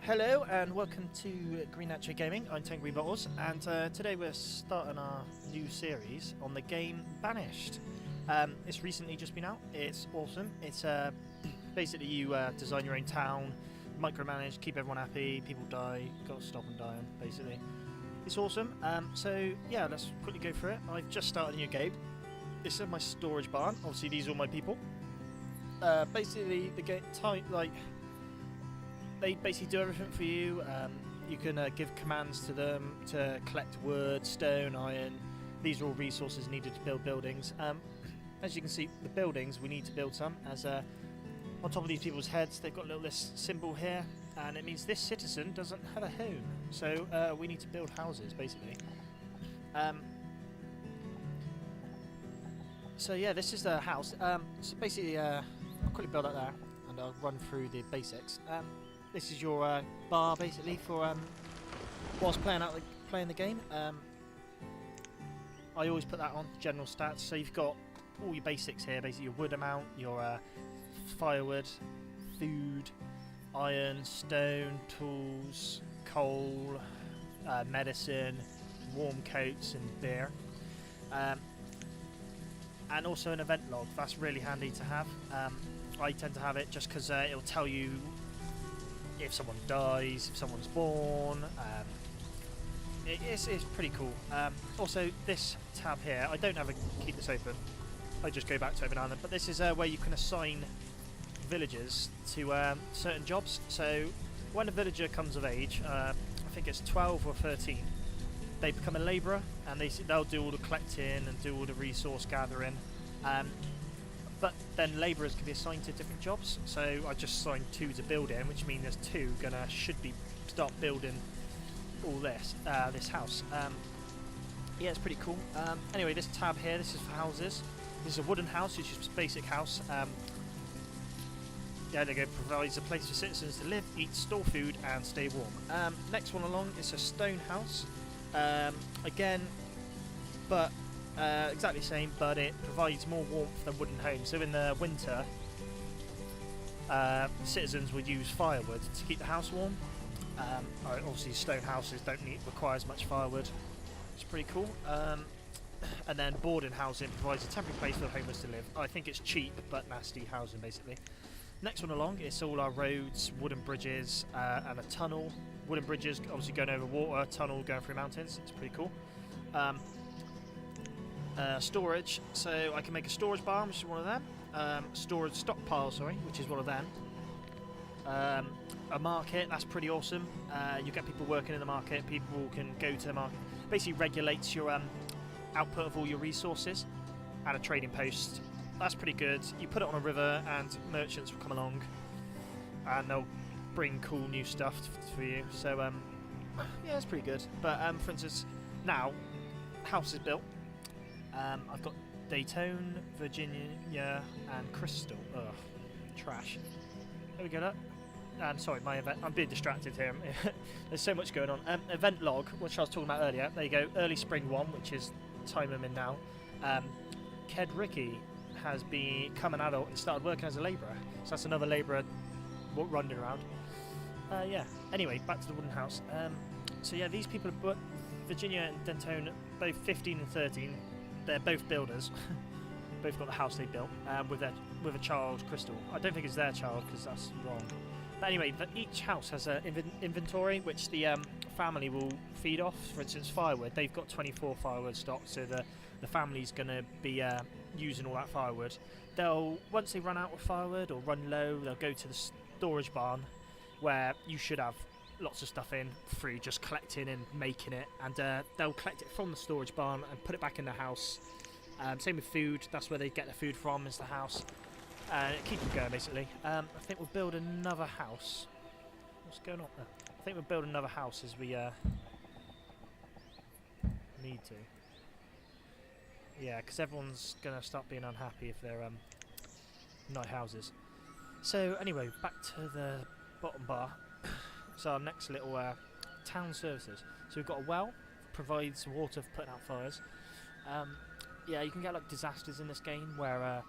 Hello and welcome to GreenNachoGaming. I'm Tengreenbottles, and today we're starting our new series on the game Banished. It's recently just been out. It's awesome. It's basically you design your own town, micromanage, keep everyone happy, people die, got to stop them dying, basically. It's awesome. So yeah, let's quickly go through it. I've just started a new game. This is my storage barn. Obviously these are all my people. Basically the game they basically do everything for you. You can give commands to them to collect wood, stone, iron. These are all resources needed to build buildings. As you can see, the buildings, we need to build some. As on top of these people's heads, they've got a little this symbol here, and it means this citizen doesn't have a home. So we need to build houses, basically. So yeah, this is the house. So basically, I'll quickly build that there, and I'll run through the basics. This is your bar, basically, for whilst playing the game. I always put that on general stats. So you've got all your basics here, basically your wood amount, your firewood, food, iron, stone, tools, coal, medicine, warm coats, and beer. And also an event log. That's really handy to have. I tend to have it just because it'll tell you if someone dies, if someone's born. It's pretty cool. Also, this tab here, I don't ever keep this open. I just go back to it every now and then. But this is where you can assign villagers to certain jobs. So when a villager comes of age, I think it's 12 or 13, they become a labourer, and they'll do all the collecting and do all the resource gathering. But then labourers can be assigned to different jobs. So I just assigned 2 to building, which means there's 2 should start building all this house. Yeah, it's pretty cool. Anyway, this tab here, this is for houses. This is a wooden house, which is a basic house. Yeah, there you go. Provides a place for citizens to live, eat, store food, and stay warm. Next one along is a stone house. Again, but exactly the same, but it provides more warmth than wooden homes. So in the winter, citizens would use firewood to keep the house warm. Obviously, stone houses don't require as much firewood. It's pretty cool. And then boarding housing provides a temporary place for the homeless to live. I think it's cheap but nasty housing, basically. Next one along, it's all our roads, wooden bridges, and a tunnel. Wooden bridges, obviously going over water, tunnel going through mountains. It's pretty cool. Storage, so I can make a storage barn, which is one of them. Storage stockpile, sorry, which is one of them. A market, that's pretty awesome. You get people working in the market, people can go to the market. Basically regulates your output of all your resources. And a trading post, that's pretty good. You put it on a river and merchants will come along and they'll bring cool new stuff for you. So yeah, it's pretty good. But for instance, now house is built. I've got Daytona, Virginia, and Crystal. Ugh, trash. There we go. Sorry, my event. I'm being distracted here. There's so much going on. Event log, which I was talking about earlier. There you go. Early spring 1, which is time I'm in now. Ked Ricky has become an adult and started working as a labourer. So that's another labourer running around. Yeah. Anyway, back to the wooden house. So yeah, these people are Virginia and Daytona, both 15 and 13. They're both builders. Both got the house they built with a child, Crystal. I don't think it's their child because that's wrong. But anyway, each house has an inventory which the family will feed off. For instance, firewood. They've got 24 firewood stock, so the family's going to be using all that firewood. Once they run out of firewood or run low, they'll go to the storage barn where you should have lots of stuff in through just collecting and making it, and they'll collect it from the storage barn and put it back in the house. Same with food, that's where they get their food from, is the house. Keep them going, basically. I think we'll build another house. What's going on there? I think we'll build another house as we need to. Yeah, because everyone's going to start being unhappy if they're night houses. So anyway, back to the bottom bar. So our next little town services. So we've got a well, provides water for putting out fires. Yeah, you can get like disasters in this game where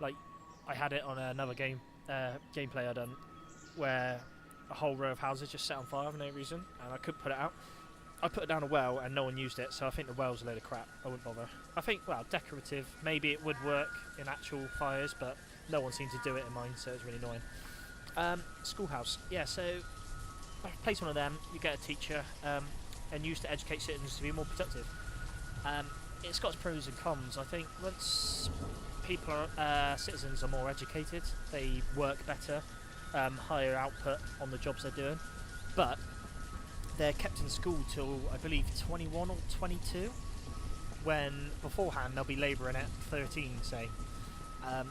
like I had it on another gameplay I done where a whole row of houses just set on fire for no reason, and I couldn't put it out. I put it down a well and no one used it, so I think the well's a load of crap. I wouldn't bother. I think, well, decorative, maybe it would work in actual fires, but no one seemed to do it in mine, so it's really annoying. Schoolhouse. Yeah, so place one of them, you get a teacher, and used to educate citizens to be more productive. It's got its pros and cons. I think once citizens are more educated, they work better, higher output on the jobs they're doing, but they're kept in school till I believe 21 or 22, when beforehand they'll be labouring at 13, say.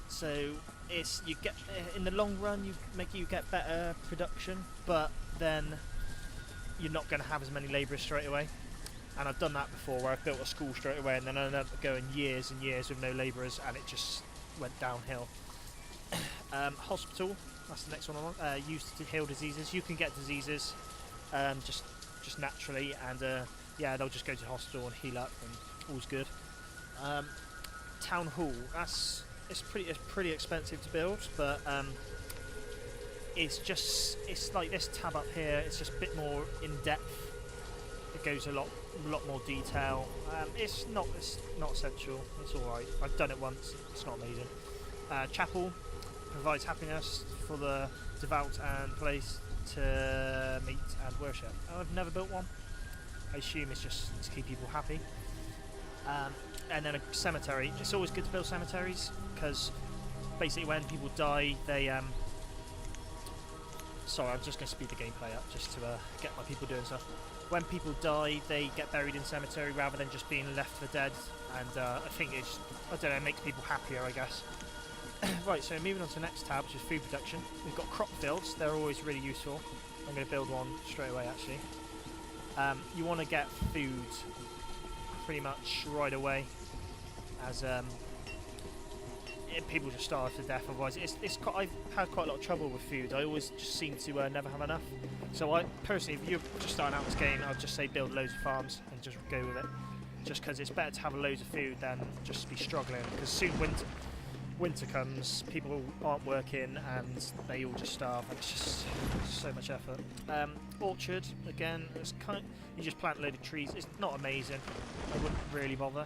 So it's you get in the long run you get better production, but then you're not going to have as many labourers straight away. And I've done that before, where I've built a school straight away, and then I ended up going years and years with no labourers, and it just went downhill. Hospital, that's the next one on. Used to heal diseases. You can get diseases just naturally, and yeah, they'll just go to the hospital and heal up, and all's good. Town hall, it's pretty expensive to build, but it's like this tab up here. It's just a bit more in depth. It goes a lot more detail. It's not essential. It's all right. I've done it once. It's not amazing. Chapel provides happiness for the devout and place to meet and worship. I've never built one. I assume it's just to keep people happy. And then a cemetery. It's always good to build cemeteries, because basically when people die, they sorry, I'm just going to speed the gameplay up just to get my people doing stuff. When people die, they get buried in cemetery rather than just being left for dead, and I think it's, I don't know, it makes people happier, I guess. Right, so moving on to the next tab, which is food production. We've got crop fields. They're always really useful. I'm going to build one straight away, actually. You want to get food pretty much right away, as people just starve to death otherwise. I've had quite a lot of trouble with food. I always just seem to never have enough. So I personally, if you're just starting out this game, I'd just say build loads of farms and just go with it. Just because it's better to have loads of food than just be struggling. Because soon winter comes, people aren't working, and they all just starve. And it's just so much effort. Orchard, again, it's you just plant a load of trees. It's not amazing. I wouldn't really bother.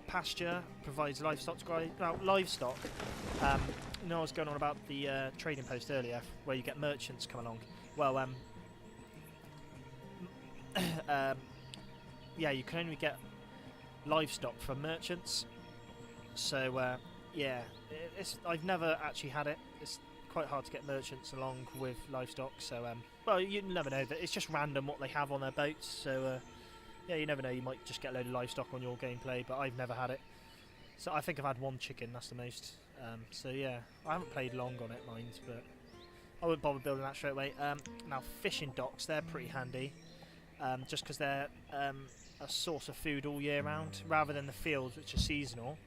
Pasture provides livestock to grow. Now, livestock. You know, I was going on about the trading post earlier, where you get merchants come along. Well, yeah, you can only get livestock from merchants. So, yeah, I've never actually had it. It's quite hard to get merchants along with livestock. So, well, you never know. It's just random what they have on their boats. So, yeah, you never know. You might just get a load of livestock on your gameplay, but I've never had it. So I think I've had one chicken. That's the most. So yeah, I haven't played long on it, mind, but I wouldn't bother building that straight away. Now, fishing docks, they're pretty handy, just because they're a source of food all year round, rather than the fields, which are seasonal.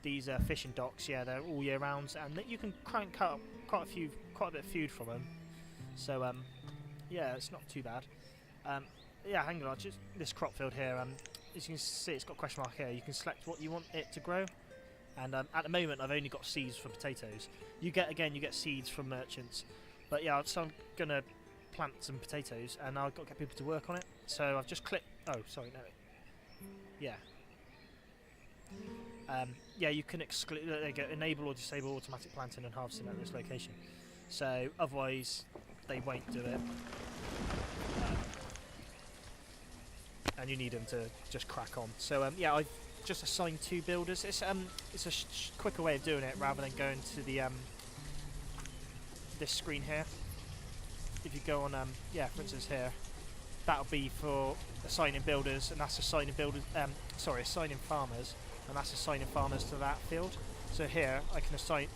These fishing docks, yeah, they're all year round, and you can crank up quite a bit of food from them. So yeah, it's not too bad. Yeah, hang on, just this crop field here, as you can see, it's got a question mark here. You can select what you want it to grow, and at the moment I've only got seeds for potatoes. You get seeds from merchants, but yeah, so I'm gonna plant some potatoes, and I've got to get people to work on it. So I've just clicked. Oh, sorry, no. Yeah. Yeah, you can exclude. There you go. Enable or disable automatic planting and harvesting at this location. So otherwise, they won't do it. And you need them to just crack on. So yeah, I've just assigned 2 builders. It's a quicker way of doing it rather than going to the this screen here. If you go on yeah, for instance here, that'll be for assigning builders, and that's assigning assigning farmers, and that's assigning farmers to that field. So here I can assign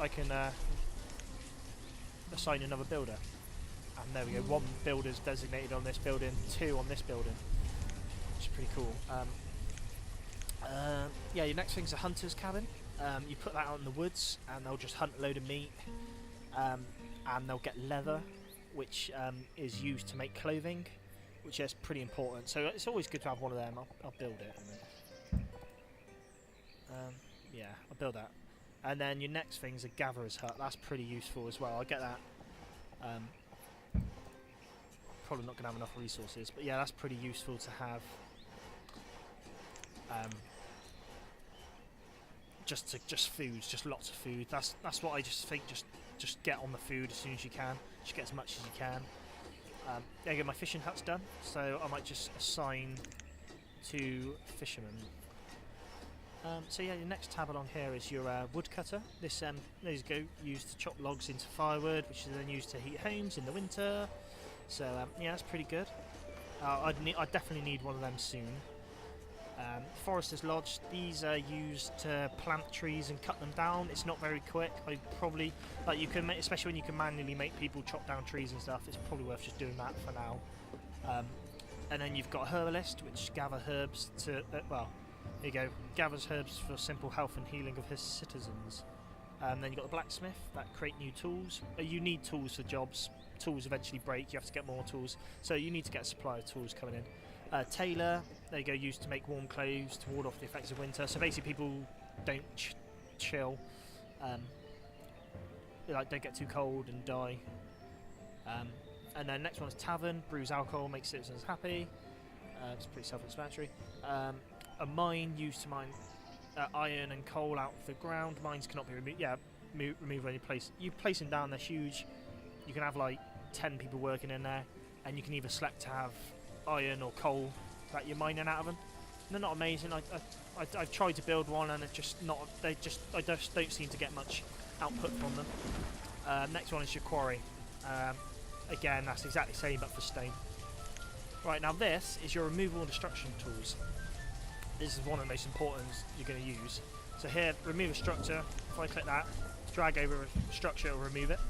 another builder, and there we go. 1 builder's designated on this building, 2 on this building. Which is pretty cool. Yeah, your next thing's a hunter's cabin. You put that out in the woods, and they'll just hunt a load of meat, and they'll get leather, which is used to make clothing, which is pretty important. So it's always good to have one of them. I'll build it. Yeah, I'll build that. And then your next thing's a gatherer's hut. That's pretty useful as well. I get that Um, Probably not going to have enough resources, but yeah, that's pretty useful to have. Just food, just lots of food. That's what I just think. Just get on the food as soon as you can. Just get as much as you can. There you go. My fishing hut's done, so I might just assign to fishermen. So yeah, your next tab along here is your woodcutter. This there you go, used to chop logs into firewood, which is then used to heat homes in the winter. So yeah, that's pretty good. I'd definitely need one of them soon. Forester's Lodge. These are used to plant trees and cut them down. It's not very quick. I probably you can, especially when you can manually make people chop down trees and stuff. It's probably worth just doing that for now. And then you've got a herbalist, which gather herbs to well. There you go, gathers herbs for simple health and healing of his citizens. Then you've got the blacksmith, that create new tools. You need tools for jobs. Tools eventually break, you have to get more tools. So you need to get a supply of tools coming in. Tailor, there you go, used to make warm clothes to ward off the effects of winter. So basically people don't chill, don't get too cold and die. And then next one is tavern, brews alcohol, makes citizens happy. It's pretty self-explanatory. A mine used to mine iron and coal out of the ground. Mines cannot be removed. Yeah, remove when you place. You place them down. They're huge. You can have like 10 people working in there, and you can either select to have iron or coal that you're mining out of them. They're not amazing. I've tried to build one, and it's just not. I just don't seem to get much output from them. Next one is your quarry. Again, that's exactly the same, but for stone. Right, now this is your removal and destruction tools. This is one of the most important you're going to use. So here, remove a structure. If I click that, drag over a structure, it'll remove it.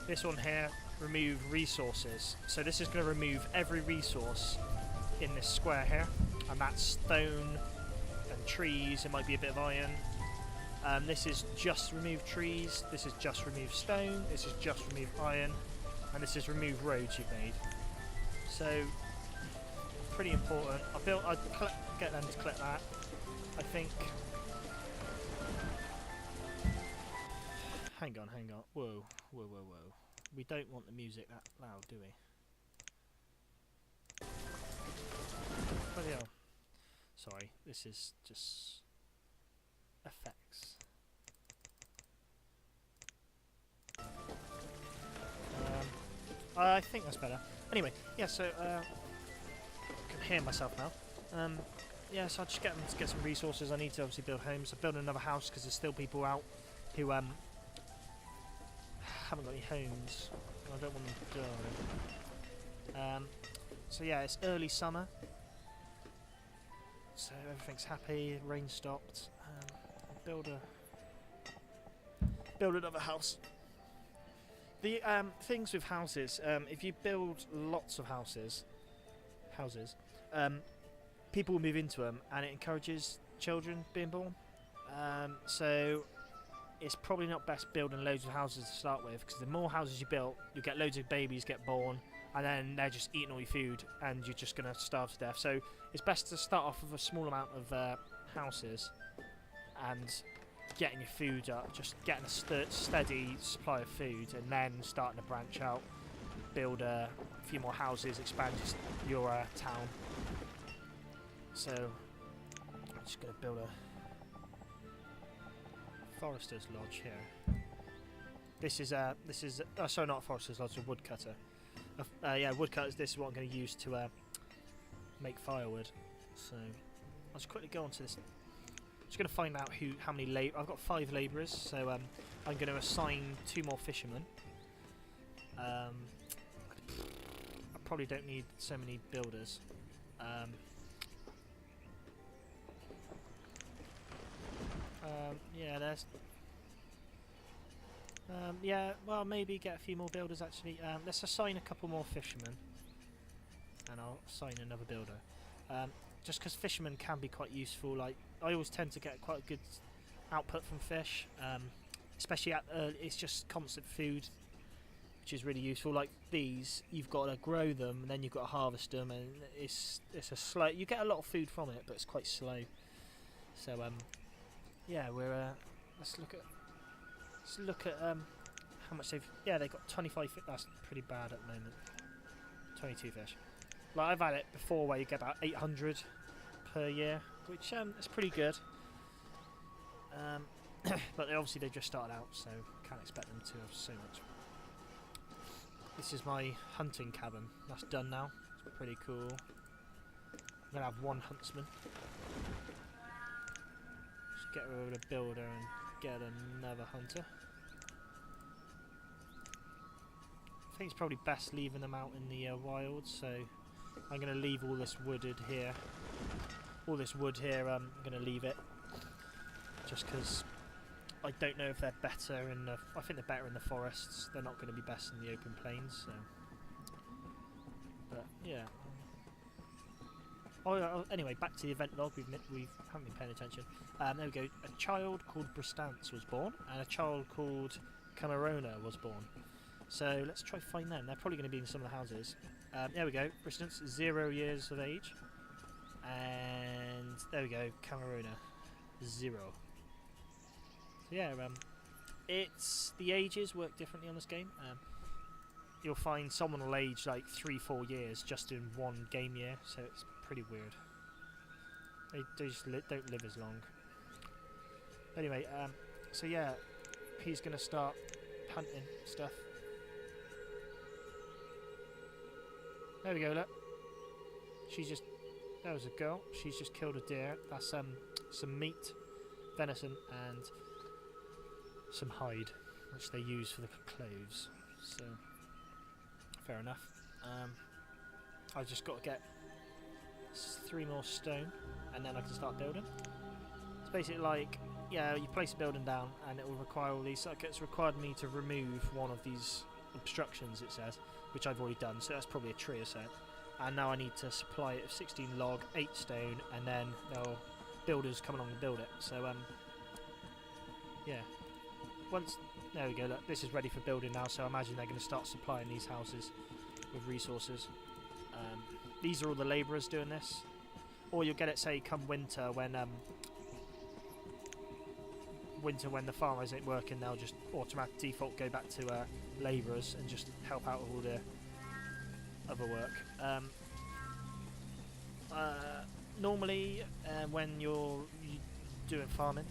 This one here, remove resources. So this is going to remove every resource in this square here. And that's stone and trees. It might be a bit of iron. This is just remove trees. This is just remove stone. This is just remove iron. And this is remove roads you've made. So, pretty important. I'd get them to click that. I think. Hang on. Whoa. We don't want the music that loud, do we? Bloody hell. Sorry, this is just effects. I think that's better. Anyway, yeah, so I can hear myself now. Yeah, so I'll just get them to get some resources. I need to obviously build homes. I'm building another house because there's still people out who haven't got any homes. I don't want them to die. So yeah, it's early summer. So everything's happy, rain stopped. I'll build another house. The things with houses, if you build lots of houses, people will move into them, and it encourages children being born. So it's probably not best building loads of houses to start with, because the more houses you build, you get loads of babies get born, and then they're just eating all your food, and you're just going to starve to death. So it's best to start off with a small amount of houses, and getting your food up, just getting a steady supply of food, and then starting to branch out, build a few more houses, expand your town. So I'm just going to build a Forester's Lodge here. This is sorry, not a Forester's Lodge, a woodcutter. Yeah, woodcutters. This is what I'm going to use to make firewood. So I'll just quickly go on to this. Just going to find out how many I've got 5 labourers, so I'm going to assign 2 more fishermen. I probably don't need so many builders. Yeah, there's. Yeah, well, maybe get a few more builders actually. Let's assign a couple more fishermen, and I'll assign another builder. Just because fishermen can be quite useful. Like, I always tend to get quite a good output from fish, especially at it's just constant food, which is really useful. Like these, you've got to grow them, and then you've got to harvest them, and it's a slow. You get a lot of food from it, but it's quite slow. So yeah, we're let's look at how much they've... Yeah, they've got 25 fish. That's pretty bad at the moment. 22 fish. Like, I've had it before where you get about 800 per year, which is pretty good. But obviously they just started out, so can't expect them to have so much. This is my hunting cabin. That's done now. It's pretty cool. I'm going to have one huntsman. Just get rid of the builder and get another hunter. I think it's probably best leaving them out in the wild, so I'm going to leave all this wooded here. All this wood here, I'm going to leave it. Just because I don't know if they're better in the... I think they're better in the forests. They're not going to be best in the open plains, so... But, yeah. Oh, anyway, back to the event log. We haven't been paying attention. There we go. A child called Bristance was born, and a child called Camerona was born. So let's try find them. They're probably going to be in some of the houses. There we go. Bristance, 0 years of age. And there we go. Camerona, 0. So yeah, it's... The ages work differently on this game. You'll find someone will age like 3-4 years just in one game year, so it's pretty weird. They just don't live as long. Anyway, so yeah, he's going to start hunting stuff. There we go, look. She's just... That was a girl. She's just killed a deer. That's some meat, venison, and some hide, which they use for the clothes. So... Fair enough. I've just got to get 3 more stone, and then I can start building. It's basically like, yeah, you place a building down, and it will require all these. It's required me to remove one of these obstructions, it says, which I've already done. So that's probably a tree or so. And now I need to supply it with 16 log, 8 stone, and then builders come along and build it. So yeah. Once, there we go, look, this is ready for building now, so I imagine they're going to start supplying these houses with resources. These are all the labourers doing this. Or you'll get it, say, come winter when the farmers ain't working, they'll just automatic default go back to labourers and just help out with all the other work. Normally, when you're doing farming,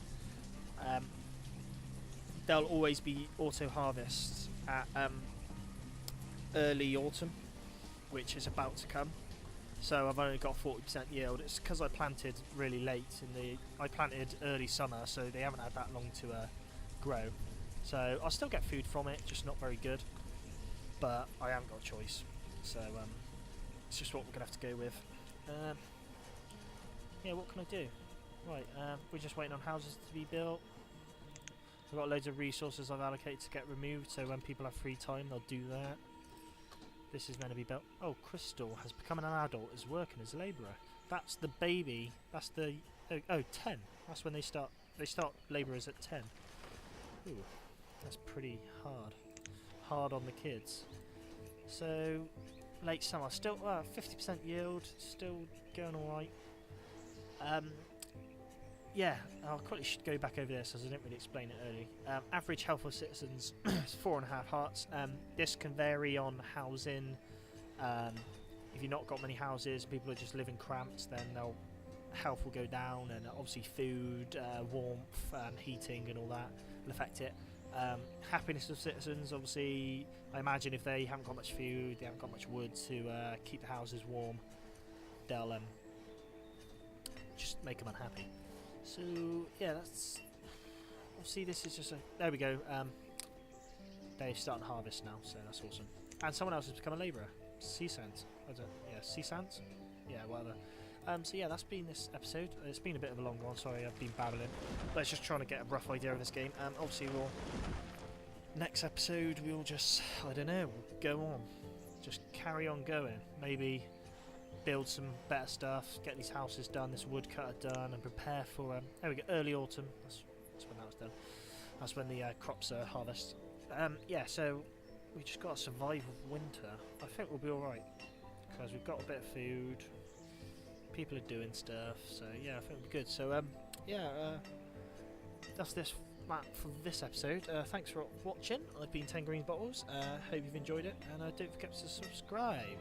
there'll always be auto harvests at early autumn, which is about to come. So I've only got 40% yield. It's because I planted really late I planted early summer, so they haven't had that long to grow. So I'll still get food from it, just not very good. But I haven't got a choice. So it's just what we're gonna have to go with. Yeah, what can I do? Right, we're just waiting on houses to be built. I've got loads of resources I've allocated to get removed, so when people have free time, they'll do that. This is meant to be built. Oh, Crystal has become an adult, is working as a labourer. That's the baby. That's the... Oh, 10. That's when they start. They start labourers at 10. Ooh, that's pretty hard. Hard on the kids. So, late summer. Still 50% yield. Still going alright. Yeah, I quickly should go back over this as I didn't really explain it early. Average health of citizens is 4.5 hearts. This can vary on housing. If you've not got many houses, people are just living cramped, then health will go down, and obviously food, warmth, heating and all that will affect it. Happiness of citizens, obviously, I imagine if they haven't got much food, they haven't got much wood to keep the houses warm, they'll just make them unhappy. So yeah, that's obviously this is just a... There we go. They're starting to harvest now, so that's awesome. And someone else has become a labourer. Sea Sands. Sea Sands? Yeah, whatever. So yeah, that's been this episode. It's been a bit of a long one, sorry, I've been babbling. But it's just trying to get a rough idea of this game. Obviously next episode we'll just, I don't know, go on. Just carry on going. Maybe build some better stuff, get these houses done, this woodcutter done, and prepare for there we go, early autumn. That's when that was done. That's when the crops are harvested. Yeah, so we just got to survive with winter. I think we'll be alright because we've got a bit of food, people are doing stuff, so yeah, I think we'll be good. So yeah, that's this. that for this episode. Thanks for watching. I've been Tengreenbottles. Hope you've enjoyed it, and don't forget to subscribe.